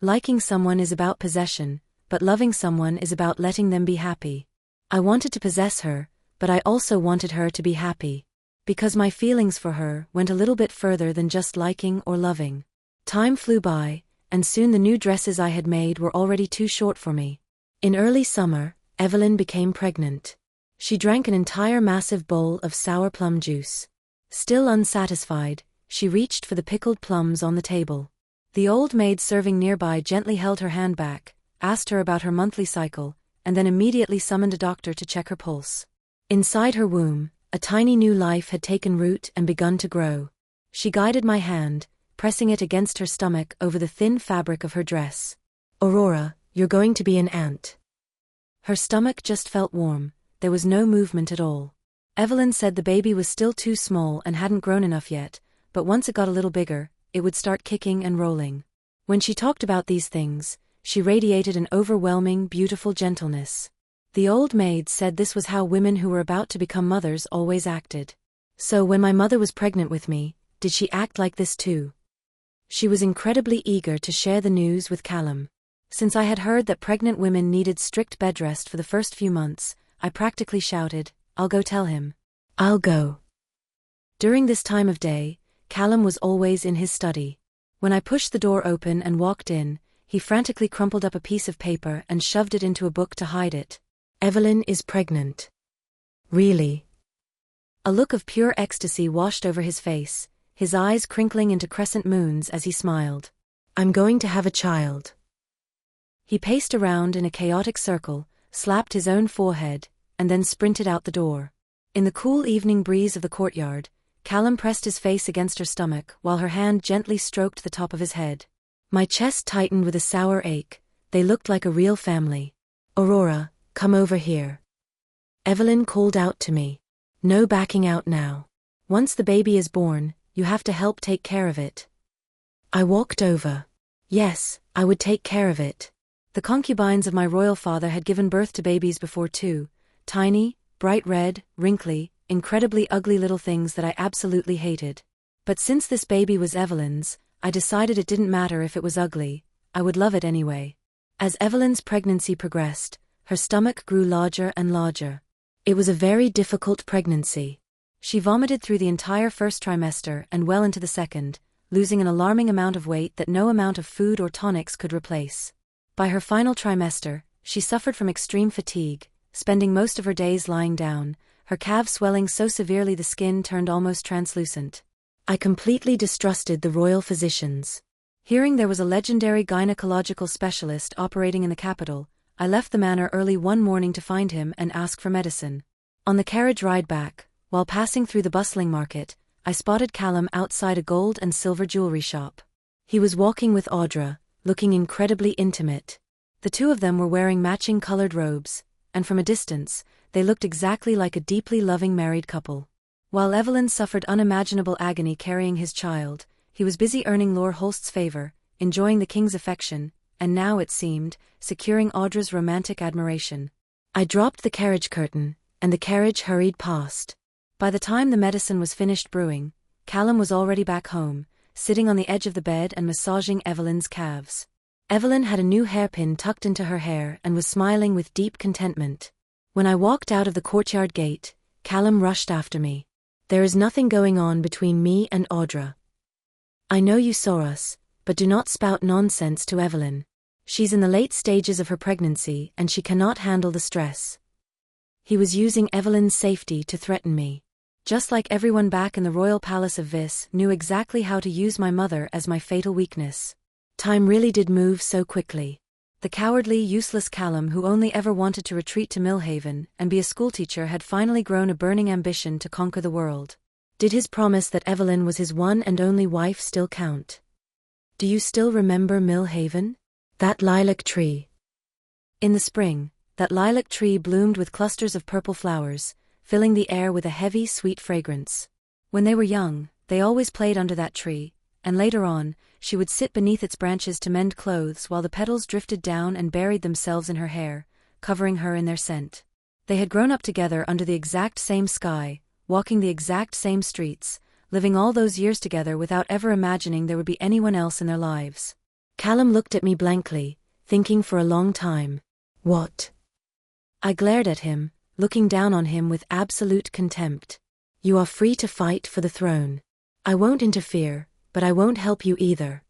liking someone is about possession, but loving someone is about letting them be happy. I wanted to possess her, but I also wanted her to be happy. Because my feelings for her went a little bit further than just liking or loving. Time flew by, and soon the new dresses I had made were already too short for me. In early summer, Evelyn became pregnant. She drank an entire massive bowl of sour plum juice. Still unsatisfied, she reached for the pickled plums on the table. The old maid serving nearby gently held her hand back, asked her about her monthly cycle, and then immediately summoned a doctor to check her pulse. Inside her womb, a tiny new life had taken root and begun to grow. She guided my hand, pressing it against her stomach over the thin fabric of her dress. "Aurora, you're going to be an ant." Her stomach just felt warm, there was no movement at all. Evelyn said the baby was still too small and hadn't grown enough yet, but once it got a little bigger, it would start kicking and rolling. When she talked about these things, she radiated an overwhelming, beautiful gentleness. The old maid said this was how women who were about to become mothers always acted. So when my mother was pregnant with me, did she act like this too? She was incredibly eager to share the news with Callum. Since I had heard that pregnant women needed strict bed rest for the first few months, I practically shouted, "I'll go tell him. I'll go." During this time of day, Callum was always in his study. When I pushed the door open and walked in, he frantically crumpled up a piece of paper and shoved it into a book to hide it. "Evelyn is pregnant." "Really?" A look of pure ecstasy washed over his face, his eyes crinkling into crescent moons as he smiled. "I'm going to have a child." He paced around in a chaotic circle, slapped his own forehead, and then sprinted out the door. In the cool evening breeze of the courtyard, Callum pressed his face against her stomach while her hand gently stroked the top of his head. My chest tightened with a sour ache. They looked like a real family. "Aurora, come over here." Evelyn called out to me. "No backing out now. Once the baby is born, you have to help take care of it." I walked over. Yes, I would take care of it. The concubines of my royal father had given birth to babies before too, tiny, bright red, wrinkly, incredibly ugly little things that I absolutely hated. But since this baby was Evelyn's, I decided it didn't matter if it was ugly, I would love it anyway. As Evelyn's pregnancy progressed, her stomach grew larger and larger. It was a very difficult pregnancy. She vomited through the entire first trimester and well into the second, losing an alarming amount of weight that no amount of food or tonics could replace. By her final trimester, she suffered from extreme fatigue, spending most of her days lying down, her calves swelling so severely the skin turned almost translucent. I completely distrusted the royal physicians. Hearing there was a legendary gynecological specialist operating in the capital, I left the manor early one morning to find him and ask for medicine. On the carriage ride back, while passing through the bustling market, I spotted Callum outside a gold and silver jewelry shop. He was walking with Audra, looking incredibly intimate. The two of them were wearing matching colored robes, and from a distance, they looked exactly like a deeply loving married couple. While Evelyn suffered unimaginable agony carrying his child, he was busy earning Lord Holst's favor, enjoying the king's affection, and now, it seemed, securing Audra's romantic admiration. I dropped the carriage curtain, and the carriage hurried past. By the time the medicine was finished brewing, Callum was already back home, sitting on the edge of the bed and massaging Evelyn's calves. Evelyn had a new hairpin tucked into her hair and was smiling with deep contentment. When I walked out of the courtyard gate, Callum rushed after me. "There is nothing going on between me and Audra. I know you saw us, but do not spout nonsense to Evelyn. She's in the late stages of her pregnancy and she cannot handle the stress." He was using Evelyn's safety to threaten me. Just like everyone back in the royal palace of Vis knew exactly how to use my mother as my fatal weakness. Time really did move so quickly. The cowardly, useless Callum who only ever wanted to retreat to Millhaven and be a schoolteacher had finally grown a burning ambition to conquer the world. Did his promise that Evelyn was his one and only wife still count? Do you still remember Millhaven? That lilac tree. In the spring, that lilac tree bloomed with clusters of purple flowers, filling the air with a heavy, sweet fragrance. When they were young, they always played under that tree, and later on, she would sit beneath its branches to mend clothes while the petals drifted down and buried themselves in her hair, covering her in their scent. They had grown up together under the exact same sky, walking the exact same streets, living all those years together without ever imagining there would be anyone else in their lives. Callum looked at me blankly, thinking for a long time. "What?" I glared at him, looking down on him with absolute contempt. "You are free to fight for the throne. I won't interfere, but I won't help you either.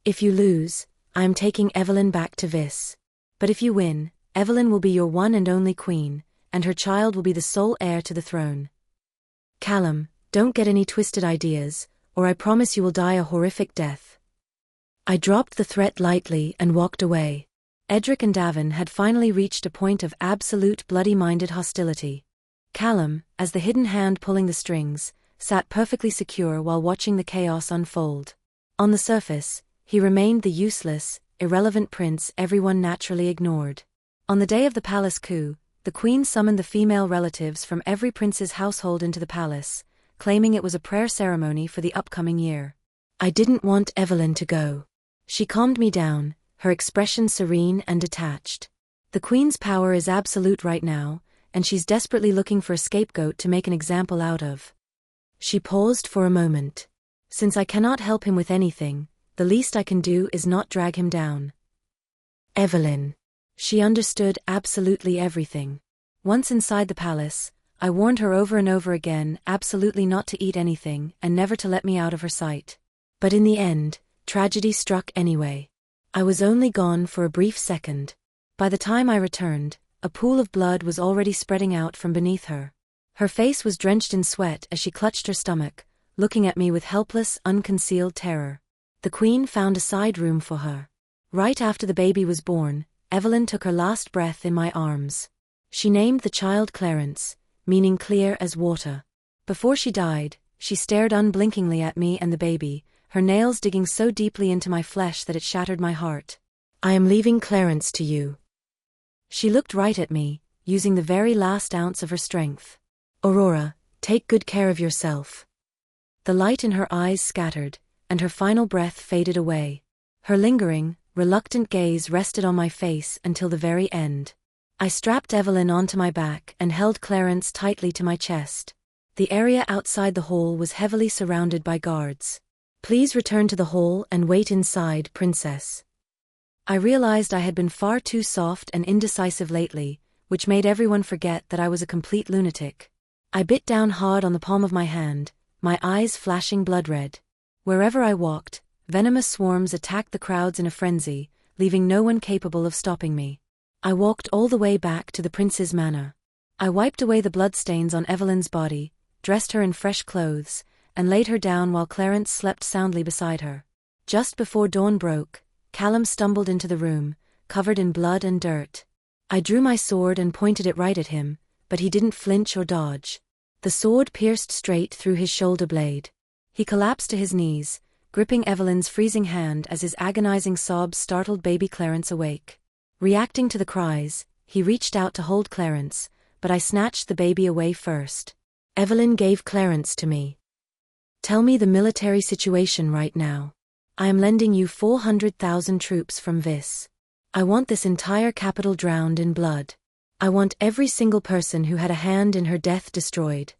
If you lose, I am taking Evelyn back to Vis. But if you win, Evelyn will be your one and only queen, and her child will be the sole heir to the throne. Callum, don't get any twisted ideas, or I promise you will die a horrific death." I dropped the threat lightly and walked away. Edric and Davin had finally reached a point of absolute bloody-minded hostility. Callum, as the hidden hand pulling the strings, sat perfectly secure while watching the chaos unfold. On the surface, he remained the useless, irrelevant prince everyone naturally ignored. On the day of the palace coup, the queen summoned the female relatives from every prince's household into the palace, claiming it was a prayer ceremony for the upcoming year. I didn't want Evelyn to go. She calmed me down, her expression serene and detached. The Queen's power is absolute right now, and she's desperately looking for a scapegoat to make an example out of. She paused for a moment. Since I cannot help him with anything, the least I can do is not drag him down. Evelyn. She understood absolutely everything. Once inside the palace, I warned her over and over again absolutely not to eat anything and never to let me out of her sight. But in the end, tragedy struck anyway. I was only gone for a brief second. By the time I returned, a pool of blood was already spreading out from beneath her. Her face was drenched in sweat as she clutched her stomach, looking at me with helpless, unconcealed terror. The Queen found a side room for her. Right after the baby was born, Evelyn took her last breath in my arms. She named the child Clarence, meaning clear as water. Before she died, she stared unblinkingly at me and the baby, her nails digging so deeply into my flesh that it shattered my heart. I am leaving Clarence to you. She looked right at me, using the very last ounce of her strength. Aurora, take good care of yourself. The light in her eyes scattered, and her final breath faded away. Her lingering, reluctant gaze rested on my face until the very end. I strapped Evelyn onto my back and held Clarence tightly to my chest. The area outside the hall was heavily surrounded by guards. Please return to the hall and wait inside, Princess. I realized I had been far too soft and indecisive lately, which made everyone forget that I was a complete lunatic. I bit down hard on the palm of my hand, my eyes flashing blood red. Wherever I walked, venomous swarms attacked the crowds in a frenzy, leaving no one capable of stopping me. I walked all the way back to the prince's manor. I wiped away the bloodstains on Evelyn's body, dressed her in fresh clothes, and laid her down while Clarence slept soundly beside her. Just before dawn broke, Callum stumbled into the room, covered in blood and dirt. I drew my sword and pointed it right at him, but he didn't flinch or dodge. The sword pierced straight through his shoulder blade. He collapsed to his knees, gripping Evelyn's freezing hand as his agonizing sobs startled baby Clarence awake. Reacting to the cries, he reached out to hold Clarence, but I snatched the baby away first. Evelyn gave Clarence to me. Tell me the military situation right now. I am lending you 400,000 troops from Vis. I want this entire capital drowned in blood. I want every single person who had a hand in her death destroyed.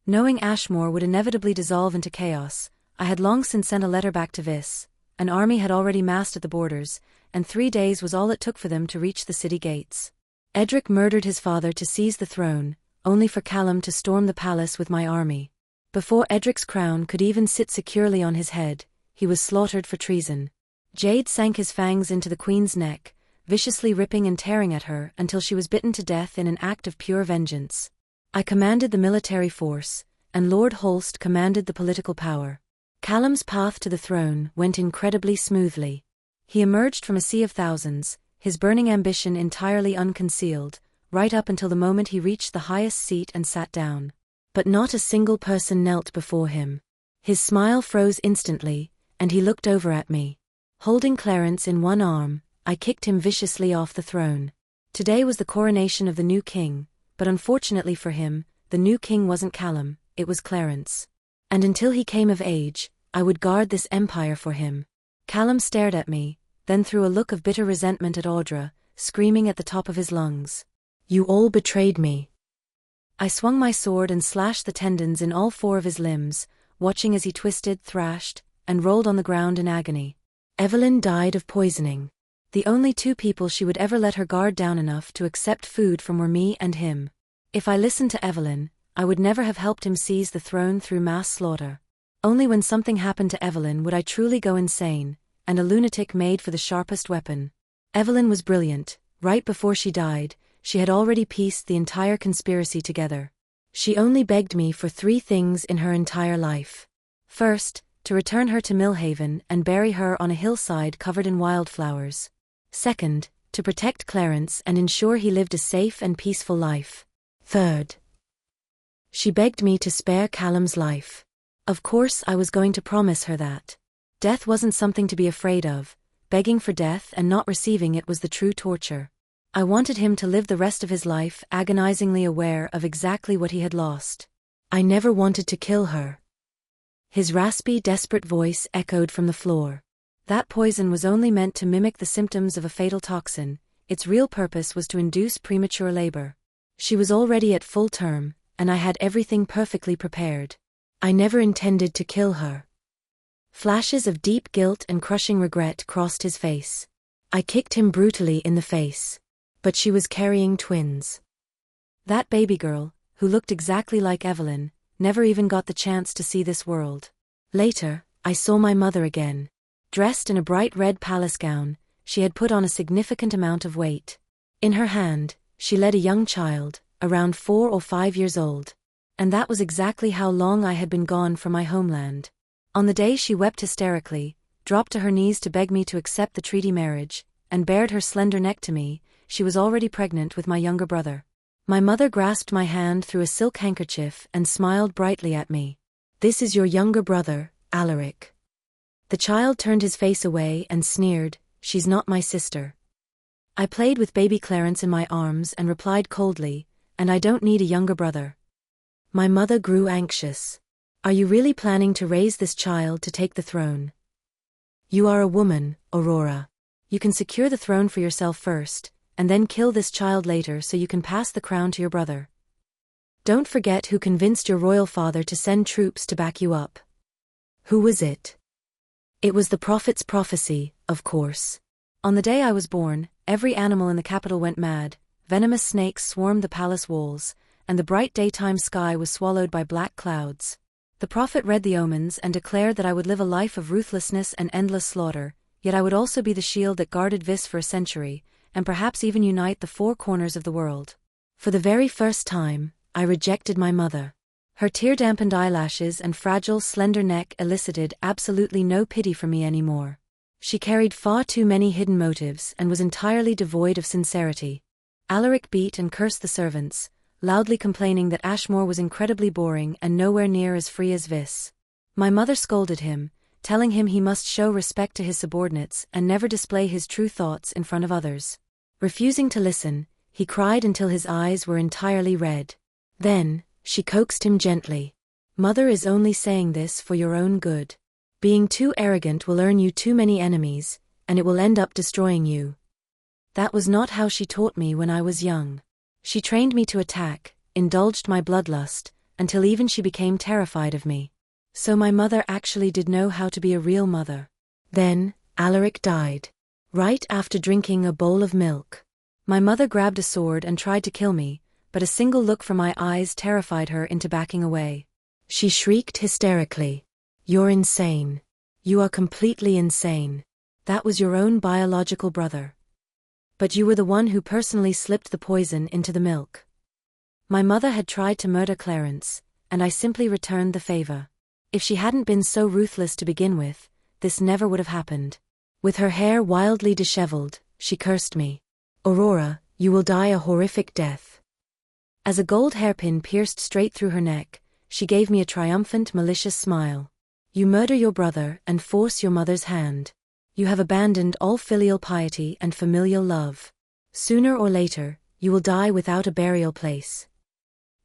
Knowing Ashmore would inevitably dissolve into chaos, I had long since sent a letter back to Vis. An army had already massed at the borders, and 3 days was all it took for them to reach the city gates. Edric murdered his father to seize the throne, only for Callum to storm the palace with my army. Before Edric's crown could even sit securely on his head, he was slaughtered for treason. Jade sank his fangs into the Queen's neck, viciously ripping and tearing at her until she was bitten to death in an act of pure vengeance. I commanded the military force, and Lord Holst commanded the political power. Callum's path to the throne went incredibly smoothly. He emerged from a sea of thousands, his burning ambition entirely unconcealed, right up until the moment he reached the highest seat and sat down. But not a single person knelt before him. His smile froze instantly, and he looked over at me. Holding Clarence in one arm, I kicked him viciously off the throne. Today was the coronation of the new king, but unfortunately for him, the new king wasn't Callum, it was Clarence. And until he came of age, I would guard this empire for him. Callum stared at me, then threw a look of bitter resentment at Audra, screaming at the top of his lungs. You all betrayed me. I swung my sword and slashed the tendons in all 4 of his limbs, watching as he twisted, thrashed, and rolled on the ground in agony. Evelyn died of poisoning. The only 2 people she would ever let her guard down enough to accept food from were me and him. If I listened to Evelyn, I would never have helped him seize the throne through mass slaughter. Only when something happened to Evelyn would I truly go insane, and a lunatic made for the sharpest weapon. Evelyn was brilliant. Right before she died, she had already pieced the entire conspiracy together. She only begged me for 3 things in her entire life. First, to return her to Millhaven and bury her on a hillside covered in wildflowers. Second, to protect Clarence and ensure he lived a safe and peaceful life. Third, she begged me to spare Callum's life. Of course I was going to promise her that. Death wasn't something to be afraid of. Begging for death and not receiving it was the true torture. I wanted him to live the rest of his life agonizingly aware of exactly what he had lost. I never wanted to kill her. His raspy, desperate voice echoed from the floor. That poison was only meant to mimic the symptoms of a fatal toxin. its real purpose was to induce premature labor. She was already at full term, and I had everything perfectly prepared. I never intended to kill her. Flashes of deep guilt and crushing regret crossed his face. I kicked him brutally in the face. But she was carrying twins. That baby girl, who looked exactly like Evelyn, never even got the chance to see this world. Later, I saw my mother again. Dressed in a bright red palace gown, she had put on a significant amount of weight. In her hand, she led a young child, around 4 or 5 years old. And that was exactly how long I had been gone from my homeland. On the day she wept hysterically, dropped to her knees to beg me to accept the treaty marriage, and bared her slender neck to me, she was already pregnant with my younger brother. My mother grasped my hand through a silk handkerchief and smiled brightly at me. "This is your younger brother, Alaric." The child turned his face away and sneered, "She's not my sister." I played with baby Clarence in my arms and replied coldly, "And I don't need a younger brother." My mother grew anxious. "Are you really planning to raise this child to take the throne? You are a woman, Aurora. You can secure the throne for yourself first, and then kill this child later so you can pass the crown to your brother. Don't forget who convinced your royal father to send troops to back you up." "Who was it?" "It was the prophet's prophecy, of course. On the day I was born, every animal in the capital went mad, venomous snakes swarmed the palace walls, and the bright daytime sky was swallowed by black clouds. The prophet read the omens and declared that I would live a life of ruthlessness and endless slaughter, yet I would also be the shield that guarded Vis for a century, and perhaps even unite the 4 corners of the world. For the very first time, I rejected my mother. Her tear-dampened eyelashes and fragile, slender neck elicited absolutely no pity for me anymore. She carried far too many hidden motives and was entirely devoid of sincerity. Alaric beat and cursed the servants, loudly complaining that Ashmore was incredibly boring and nowhere near as free as Vis. My mother scolded him, telling him he must show respect to his subordinates and never display his true thoughts in front of others. Refusing to listen, he cried until his eyes were entirely red. Then, she coaxed him gently. "Mother is only saying this for your own good. Being too arrogant will earn you too many enemies, and it will end up destroying you." That was not how she taught me when I was young. She trained me to attack, indulged my bloodlust, until even she became terrified of me. So my mother actually did know how to be a real mother. Then, Alaric died. Right after drinking a bowl of milk. My mother grabbed a sword and tried to kill me, but a single look from my eyes terrified her into backing away. She shrieked hysterically. "You're insane. You are completely insane. That was your own biological brother. But you were the one who personally slipped the poison into the milk." My mother had tried to murder Clarence, and I simply returned the favor. If she hadn't been so ruthless to begin with, this never would have happened. With her hair wildly disheveled, she cursed me. "Aurora, you will die a horrific death." As a gold hairpin pierced straight through her neck, she gave me a triumphant, malicious smile. "You murder your brother and force your mother's hand. You have abandoned all filial piety and familial love. Sooner or later, you will die without a burial place."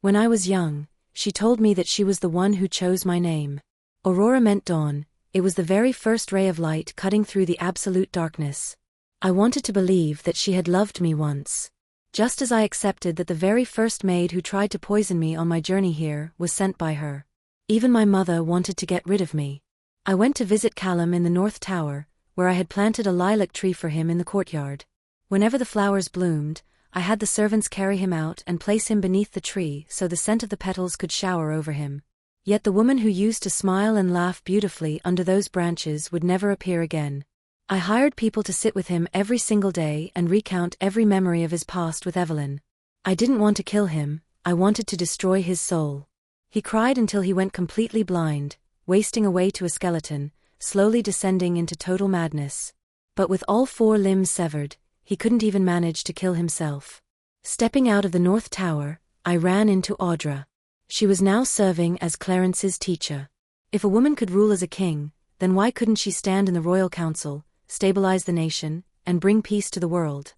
When I was young, she told me that she was the one who chose my name. Aurora meant dawn. It was the very first ray of light cutting through the absolute darkness. I wanted to believe that she had loved me once. Just as I accepted that the very first maid who tried to poison me on my journey here was sent by her. Even my mother wanted to get rid of me. I went to visit Callum in the North Tower, where I had planted a lilac tree for him in the courtyard. Whenever the flowers bloomed, I had the servants carry him out and place him beneath the tree so the scent of the petals could shower over him. Yet the woman who used to smile and laugh beautifully under those branches would never appear again. I hired people to sit with him every single day and recount every memory of his past with Evelyn. I didn't want to kill him, I wanted to destroy his soul. He cried until he went completely blind, wasting away to a skeleton, slowly descending into total madness. But with all 4 limbs severed, he couldn't even manage to kill himself. Stepping out of the North Tower, I ran into Audra. She was now serving as Clarence's teacher. If a woman could rule as a king, then why couldn't she stand in the royal council, stabilize the nation, and bring peace to the world?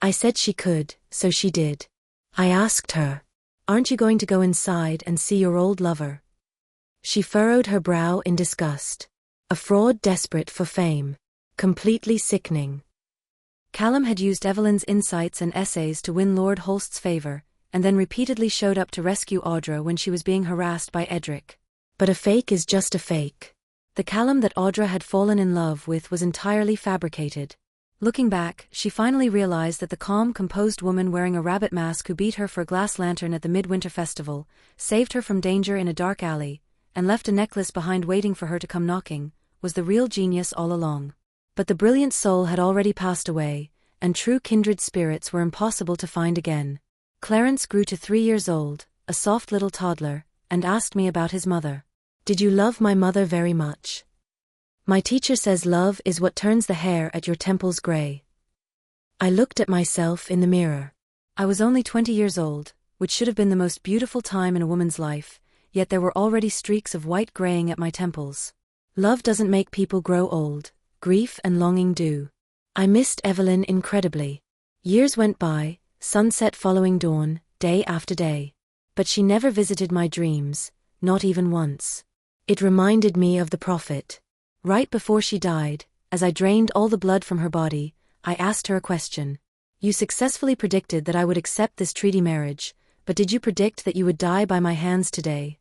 I said she could, so she did. I asked her, "Aren't you going to go inside and see your old lover?" She furrowed her brow in disgust. A fraud desperate for fame. Completely sickening. Callum had used Evelyn's insights and essays to win Lord Holst's favor, and then repeatedly showed up to rescue Audra when she was being harassed by Edric. But a fake is just a fake. The Callum that Audra had fallen in love with was entirely fabricated. Looking back, she finally realized that the calm, composed woman wearing a rabbit mask who beat her for a glass lantern at the Midwinter Festival, saved her from danger in a dark alley, and left a necklace behind waiting for her to come knocking, was the real genius all along. But the brilliant soul had already passed away, and true kindred spirits were impossible to find again. Clarence grew to 3 years old, a soft little toddler, and asked me about his mother. "Did you love my mother very much? My teacher says love is what turns the hair at your temples gray." I looked at myself in the mirror. I was only 20 years old, which should have been the most beautiful time in a woman's life, yet there were already streaks of white graying at my temples. Love doesn't make people grow old, grief and longing do. I missed Evelyn incredibly. Years went by, sunset following dawn, day after day. But she never visited my dreams, not even once. It reminded me of the prophet. Right before she died, as I drained all the blood from her body, I asked her a question. "You successfully predicted that I would accept this treaty marriage, but did you predict that you would die by my hands today?"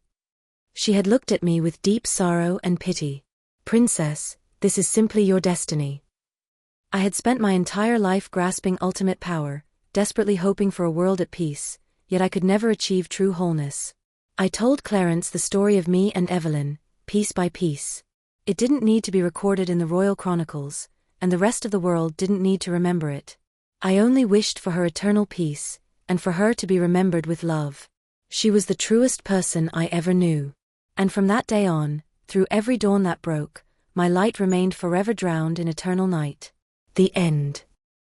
She had looked at me with deep sorrow and pity. "Princess, this is simply your destiny." I had spent my entire life grasping ultimate power, desperately hoping for a world at peace, yet I could never achieve true wholeness. I told Clarence the story of me and Evelyn, piece by piece. It didn't need to be recorded in the royal chronicles, and the rest of the world didn't need to remember it. I only wished for her eternal peace, and for her to be remembered with love. She was the truest person I ever knew. And from that day on, through every dawn that broke, my light remained forever drowned in eternal night. The end.